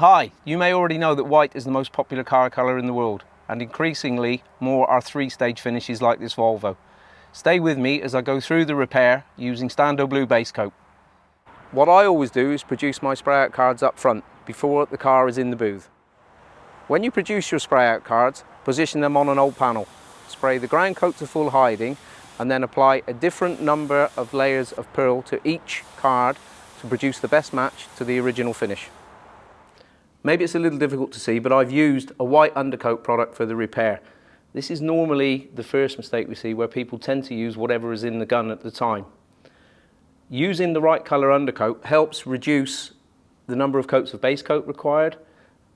Hi, you may already know that white is the most popular car colour in the world, and increasingly more are three-stage finishes like this Volvo. Stay with me as I go through the repair using Standoblue base coat. What I always do is produce my spray out cards up front before the car is in the booth. When you produce your spray out cards, position them on an old panel. Spray the ground coat to full hiding and then apply a different number of layers of pearl to each card to produce the best match to the original finish. Maybe it's a little difficult to see, but I've used a white undercoat product for the repair. This is normally the first mistake we see, where people tend to use whatever is in the gun at the time. Using the right colour undercoat helps reduce the number of coats of base coat required,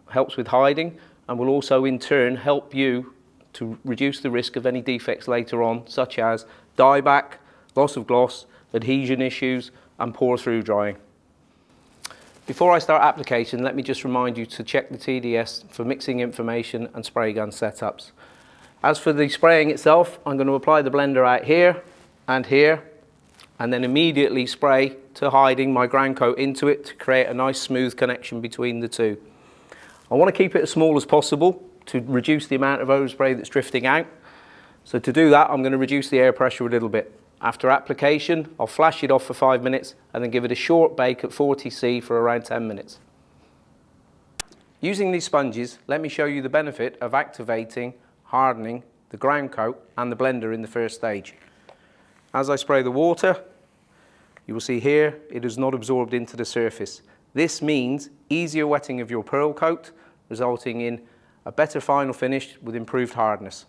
helps with hiding, and will also in turn help you to reduce the risk of any defects later on, such as dieback, loss of gloss, adhesion issues, and pour through drying. Before I start application, let me just remind you to check the TDS for mixing information and spray gun setups. As for the spraying itself, I'm going to apply the blender out here, and then immediately spray to hiding my ground coat into it to create a nice smooth connection between the two. I want to keep it as small as possible to reduce the amount of overspray that's drifting out. So to do that, I'm going to reduce the air pressure a little bit. After application, I'll flash it off for 5 minutes and then give it a short bake at 40°C for around 10 minutes. Using these sponges, let me show you the benefit of activating, hardening the ground coat and the blender in the first stage. As I spray the water, you will see here it is not absorbed into the surface. This means easier wetting of your pearl coat, resulting in a better final finish with improved hardness.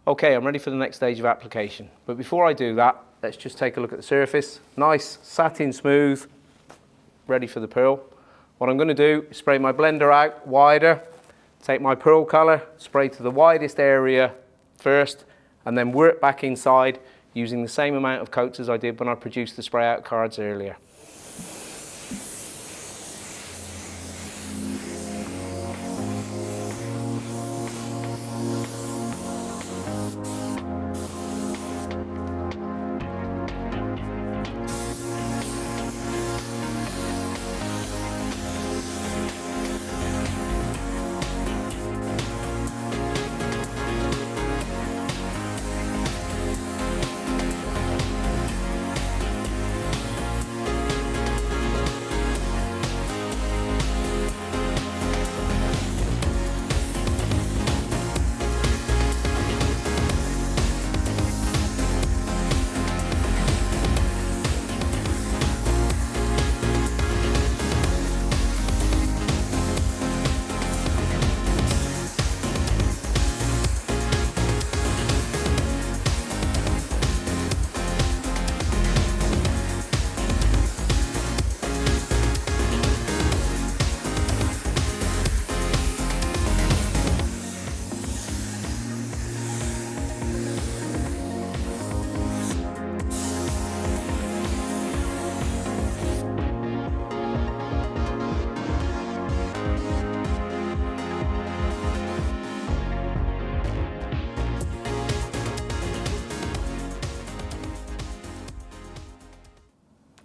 Okay, I'm ready for the next stage of application. But before I do that, let's just take a look at the surface. Nice, satin smooth, ready for the pearl. What I'm going to do is spray my blender out wider, take my pearl colour, spray to the widest area first, and then work back inside using the same amount of coats as I did when I produced the spray out cards earlier.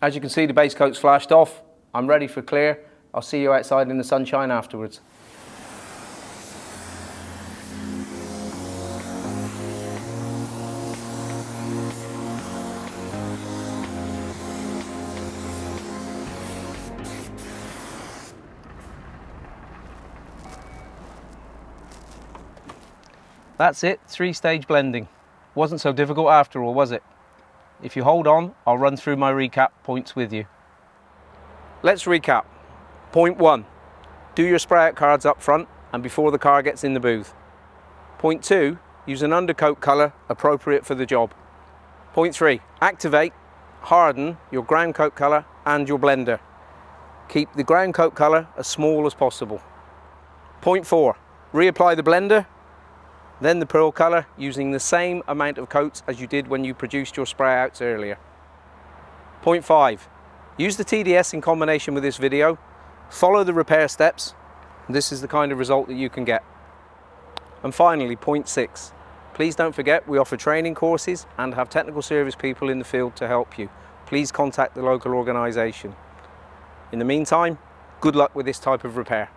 As you can see, the base coat's flashed off. I'm ready for clear. I'll see you outside in the sunshine afterwards. That's it, 3-stage blending. Wasn't so difficult after all, was it? If you hold on, I'll run through my recap points with you. Let's recap. Point 1. Do your spray out cards up front and before the car gets in the booth. Point 2. Use an undercoat colour appropriate for the job. Point 3. Activate, harden your ground coat colour and your blender. Keep the ground coat colour as small as possible. Point 4. Reapply the blender, then the pearl colour using the same amount of coats as you did when you produced your spray outs earlier. Point 5. Use the TDS in combination with this video, follow the repair steps, and this is the kind of result that you can get. And finally, point 6. Please don't forget we offer training courses and have technical service people in the field to help you. Please contact the local organisation. In the meantime, good luck with this type of repair.